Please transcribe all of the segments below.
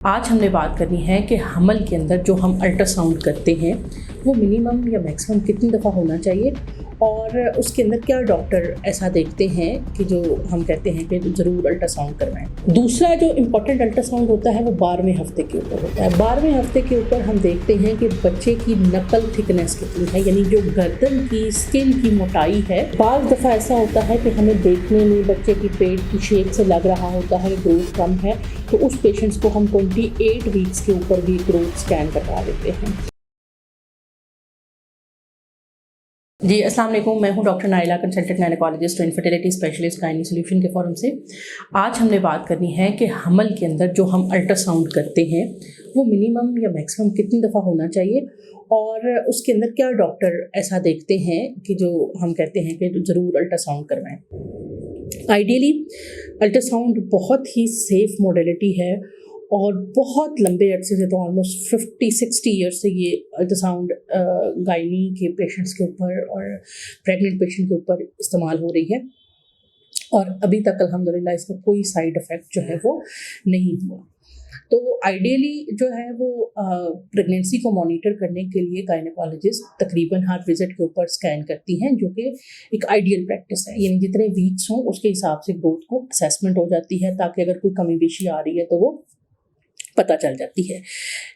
आज हमने बात करनी है कि हमल के अंदर जो हम अल्ट्रासाउंड करते हैं वो मिनिमम या मैक्सिमम कितनी दफ़ा होना चाहिए और उसके अंदर क्या डॉक्टर ऐसा देखते हैं कि जो हम कहते हैं कि ज़रूर अल्ट्रासाउंड करवाएं। दूसरा जो इम्पॉर्टेंट अल्ट्रासाउंड होता है वो 12वें हफ्ते के ऊपर होता है। 12वें हफ्ते के ऊपर हम देखते हैं कि बच्चे की नकल थिकनेस कितनी है, यानी जो गर्दन की स्किन की मोटाई है। बाज़ दफ़ा ऐसा होता है कि हमें देखने में बच्चे की पेट की शेप से लग रहा होता है ग्रोथ कम है, तो उस पेशेंट्स को हम 28 वीक्स के ऊपर भी ग्रोथ स्कैन करवा देते हैं। जी, अस्सलाम वालेकुम। मैं हूं डॉक्टर नाइला, कंसल्टेंट गायनेकोलॉजिस्ट और इनफर्टिलिटी स्पेशलिस्ट गायनी सॉल्यूशन के फोरम से। आज हमने बात करनी है कि हमल के अंदर जो हम अल्ट्रासाउंड करते हैं वो मिनिमम या मैक्सिमम कितनी दफ़ा होना चाहिए और उसके अंदर क्या डॉक्टर ऐसा देखते हैं कि जो हम कहते हैं कि ज़रूर अल्ट्रासाउंड करवाएं। आइडियली अल्ट्रासाउंड बहुत ही सेफ मोडेलिटी है और बहुत लंबे अरसे से, तो ऑलमोस्ट 50-60 ईयर्स से ये अल्ट्रासाउंड गायनी के पेशेंट्स के ऊपर और प्रेग्नेंट पेशेंट के ऊपर इस्तेमाल हो रही है और अभी तक अल्हम्दुलिल्लाह इसका कोई साइड इफ़ेक्ट जो है वो नहीं हुआ। तो आइडियली जो है वो प्रेगनेंसी को मॉनिटर करने के लिए गायनेकोलॉजिस्ट तकरीबन हर विजिट के ऊपर स्कैन करती हैं, जो कि एक आइडियल प्रैक्टिस है। यानी जितने वीक्स हों उसके हिसाब से ग्रोथ को असेसमेंट हो जाती है, ताकि अगर कोई कमी बेशी आ रही है तो वो पता चल जाती है।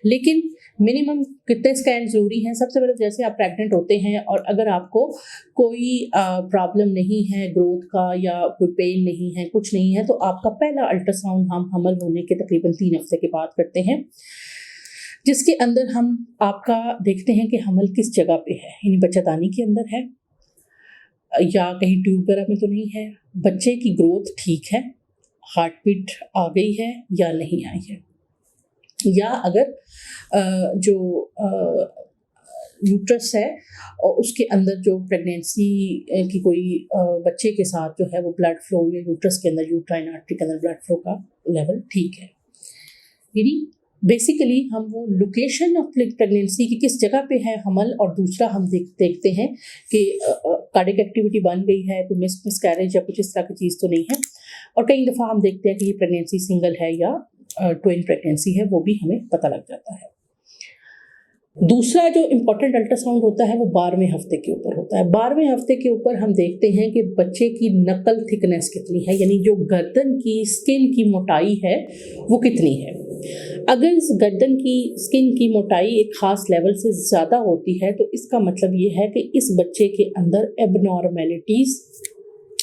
लेकिन मिनिमम कितने स्कैन ज़रूरी हैं? सबसे पहले जैसे आप प्रेग्नेंट होते हैं और अगर आपको कोई प्रॉब्लम नहीं है ग्रोथ का या कोई पेन नहीं है, कुछ नहीं है, तो आपका पहला अल्ट्रासाउंड हम हमल होने के तकरीबन 3 हफ्ते के बाद करते हैं, जिसके अंदर हम आपका देखते हैं कि हमल किस जगह पे है। यानी बच्चादानी के अंदर है या कहीं ट्यूब वगैरह में तो नहीं है, बच्चे की ग्रोथ ठीक है, हार्ट बीट आ गई है या नहीं आई है, या अगर जो यूट्रस है और उसके अंदर जो प्रेगनेंसी की कोई बच्चे के साथ जो है वो ब्लड फ्लो या यूट्रस के अंदर यूट्राइन आर्टरी के अंदर ब्लड फ्लो का लेवल ठीक है। यानी बेसिकली हम वो लोकेशन ऑफ प्रेगनेंसी की किस जगह पे है हमल, और दूसरा हम देखते हैं कि कार्डियक एक्टिविटी बन गई है, कोई मिसकैरेज या कुछ इस तरह की चीज़ तो नहीं है। और कई दफ़ा हम देखते हैं कि ये प्रेगनेंसी सिंगल है या ट्विन प्रेगनेंसी है, वो भी हमें पता लग जाता है। दूसरा जो इम्पॉर्टेंट अल्ट्रासाउंड होता है वो 12वें हफ्ते के ऊपर होता है। 12वें हफ्ते के ऊपर हम देखते हैं कि बच्चे की नकल थिकनेस कितनी है, यानी जो गर्दन की स्किन की मोटाई है वो कितनी है। अगर इस गर्दन की स्किन की मोटाई एक ख़ास लेवल से ज़्यादा होती है तो इसका मतलब ये है कि इस बच्चे के अंदर एबनॉर्मेलिटीज़,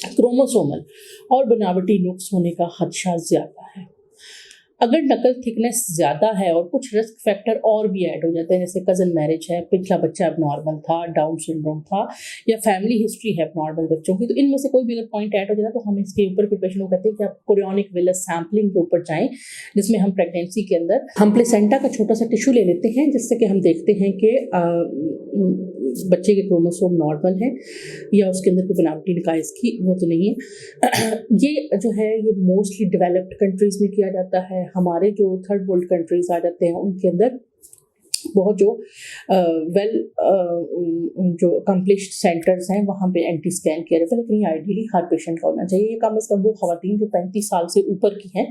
क्रोमोसोमल और बनावटी नुक्स होने का खदशा ज़्यादा है। अगर नकल थिकनेस ज़्यादा है और कुछ रिस्क फैक्टर और भी ऐड हो जाते हैं, जैसे कज़न मैरिज है, पिछला बच्चा एबनॉर्मल था, डाउन सिंड्रोम था, या फैमिली हिस्ट्री है एबनॉर्मल बच्चों की, तो इनमें से कोई भी अगर पॉइंट ऐड हो जाता है तो हम इसके ऊपर फिर पेशेंट को कहते हैं कि आप कोरियोनिक विलस सैम्पलिंग के ऊपर जाएँ, जिसमें हम प्रेगनेंसी के अंदर हम प्लेसेंटा का छोटा सा टिश्यू ले लेते हैं, जिससे कि हम देखते हैं कि बच्चे के क्रोमोसोम नॉर्मल है या उसके अंदर कोई बनावटी निकाय की वो तो नहीं है। ये जो है ये मोस्टली डेवलप्ड कंट्रीज़ में किया जाता है। हमारे जो थर्ड वर्ल्ड कंट्रीज़ आ जाते हैं उनके अंदर बहुत जो जो अकम्पलिश्ड सेंटर्स हैं वहाँ पे एंटी स्कैन किया जाता है, लेकिन ये आइडियली हर पेशेंट का होना चाहिए। ये कम से कम वो ख़वातीन जो 35 साल से ऊपर की हैं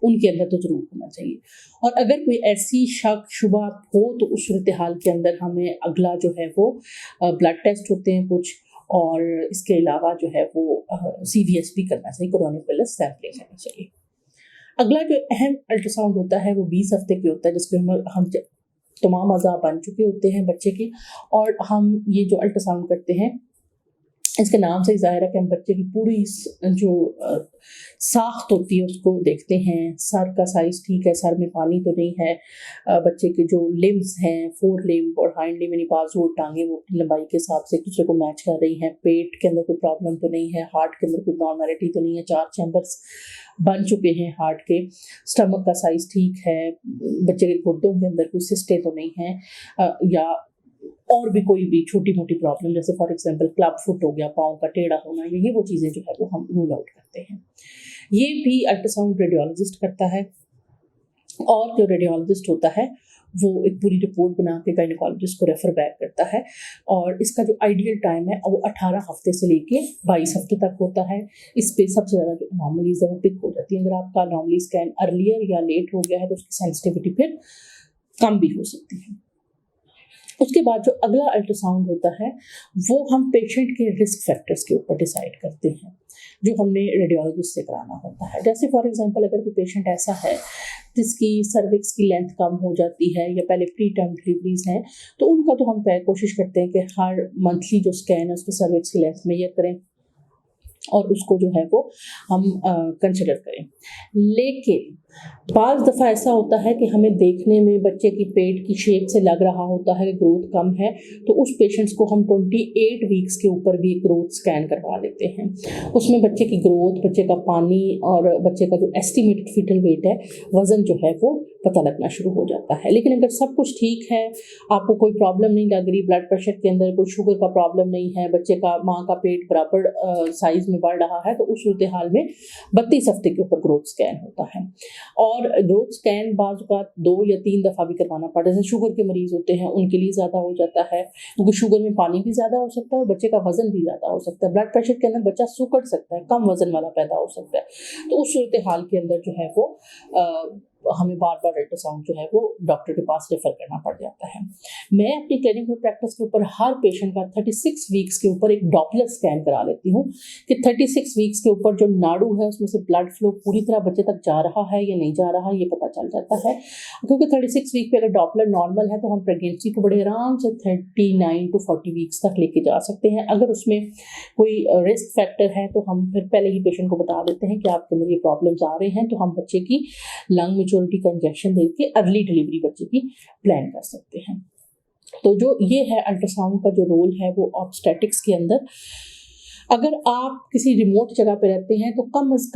उनके अंदर तो ज़रूर होना चाहिए। और अगर कोई ऐसी शक शुबा हो तो उस सूरत हाल के अंदर हमें अगला जो है वो ब्लड टेस्ट होते हैं कुछ, और इसके अलावा जो है वो CVS भी करना चाहिए, कोरियोनिक विलस सैम्पलिंग करनी चाहिए। अगला जो अहम अल्ट्रासाउंड होता है वो 20 हफ्ते की होता है, जिसमें हम तमाम अज़ा बन चुके होते हैं बच्चे के, और हम ये जो अल्ट्रासाउंड करते हैं इसके नाम से ही ज़ाहिर है कि हम बच्चे की पूरी जो साख्त होती है उसको देखते हैं। सर का साइज़ ठीक है, सर में पानी तो नहीं है, बच्चे के जो लिम्स हैं, फोर लिम्ब और हाइंड लिम्ब यानी बाजू और टांगे वो लंबाई के हिसाब से एक दूसरे को मैच कर रही हैं, पेट के अंदर कोई प्रॉब्लम तो नहीं है, हार्ट के अंदर कोई नॉर्मैलिटी तो नहीं है, 4 चैम्बर्स बन चुके हैं हार्ट के, स्टमक का साइज़ ठीक है, बच्चे के गुर्दों के अंदर कोई सिस्टें तो नहीं हैं, या और भी कोई भी छोटी मोटी प्रॉब्लम, जैसे फॉर एग्जांपल क्लब फुट हो गया, पाँव का टेढ़ा होना, ये वो चीज़ें जो है वो हम रूल आउट करते हैं। ये भी अल्ट्रासाउंड रेडियोलॉजिस्ट करता है। और जो रेडियोलॉजिस्ट होता है वो एक पूरी रिपोर्ट बना के गायनेकोलॉजिस्ट को रेफर बैक करता है, और इसका जो आइडियल टाइम है वो 18 हफ्ते से लेके 22 हफ्ते तक होता है। इस पे सबसे ज़्यादा जो अनोमलीज है वो पिक हो जाती है। अगर आपका अनोमली स्कैन अर्लियर या लेट हो गया है तो उसकी सेंसिटिविटी फिर कम भी हो सकती है। उसके बाद जो अगला अल्ट्रासाउंड होता है वो हम पेशेंट के रिस्क फैक्टर्स के ऊपर डिसाइड करते हैं, जो हमने रेडियोलॉजिस्ट से कराना होता है। जैसे फॉर एग्जांपल अगर कोई पेशेंट ऐसा है जिसकी सर्विक्स की लेंथ कम हो जाती है या पहले प्री टर्म डिलीवरीज हैं, तो उनका तो हम कोशिश करते हैं कि हर मंथली जो स्कैन है उसमें सर्विक्स की लेंथ मेजर करें और उसको जो है वो हम कंसिडर करें। लेकिन बाज़ दफ़ा ऐसा होता है कि हमें देखने में बच्चे की पेट की शेप से लग रहा होता है कि ग्रोथ कम है, तो उस पेशेंट्स को हम 28 वीक्स के ऊपर भी ग्रोथ स्कैन करवा लेते हैं। उसमें बच्चे की ग्रोथ, बच्चे का पानी और बच्चे का जो एस्टिमेटेड फीटल वेट है, वज़न जो है वो पता लगना शुरू हो जाता है। लेकिन अगर सब कुछ ठीक है, आपको कोई प्रॉब्लम नहीं लग रही, ब्लड प्रेशर के अंदर कोई शुगर का प्रॉब्लम नहीं है, बच्चे का माँ का पेट बराबर साइज़ में बढ़ रहा है, तो उस सूरत हाल में 32 हफ्ते के ऊपर ग्रोथ स्कैन होता है। और ग्रोथ स्कैन बाज़ का 2 या 3 दफ़ा भी करवाना पड़ता है। जैसे शुगर के मरीज़ होते हैं उनके लिए ज़्यादा हो जाता है, क्योंकि शुगर में पानी भी ज़्यादा हो सकता है और बच्चे का वज़न भी ज़्यादा हो सकता है। ब्लड प्रेशर के अंदर बच्चा सुकड़ सकता है, कम वज़न वाला पैदा हो सकता है। तो उस सूरत हाल के अंदर जो है वो हमें बार बार अल्ट्रासाउंड जो है वो डॉक्टर के पास रेफर करना पड़ जाता है। मैं अपनी क्लिनिकल प्रैक्टिस के ऊपर हर पेशेंट का 36 वीक्स के ऊपर एक डॉपलर स्कैन करा लेती हूँ कि 36 वीक्स के ऊपर जो नाड़ू है उसमें से ब्लड फ्लो पूरी तरह बच्चे तक जा रहा है या नहीं जा रहा, ये पता चल जाता है। क्योंकि 36 वीक पे अगर डॉपलर नॉर्मल है तो हम प्रेगनेंसी को बड़े आराम से 39 to 40 वीक्स तक लेके जा सकते हैं। अगर उसमें कोई रिस्क फैक्टर है तो हम फिर पहले ही पेशेंट को बता देते हैं कि आपके अंदर ये प्रॉब्लम्स आ रहे हैं, तो हम बच्चे की लंग मैच्योरिटी का इंजेक्शन देके अर्ली डिलीवरी बच्चे की प्लान कर सकते हैं। तो जो ये है अल्ट्रासाउंड का जो रोल है वो ऑब्स्टेटिक्स के अंदर, अगर आप किसी रिमोट जगह पे रहते हैं तो कम से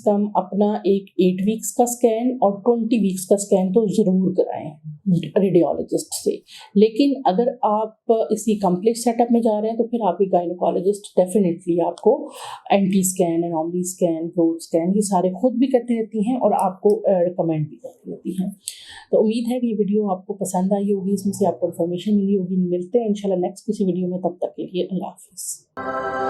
कम अपना एक 8 वीक्स का स्कैन और 20 वीक्स का स्कैन तो ज़रूर कराएं रेडियोलॉजिस्ट से। लेकिन अगर आप इसी कम्प्लेक्स सेटअप में जा रहे हैं तो फिर आपकी गायनेकोलॉजिस्ट डेफिनेटली आपको anti scan, anomaly scan, growth scan ये सारे खुद भी करती रहती हैं और आपको रिकमेंड भी करती रहती हैं। तो उम्मीद है कि ये वीडियो आपको पसंद आई होगी, इसमें से आपको इन्फॉर्मेशन मिली होगी। मिलते हैं इंशाल्लाह नेक्स्ट किसी वीडियो में, तब तक के लिए अल्लाह हाफिज़।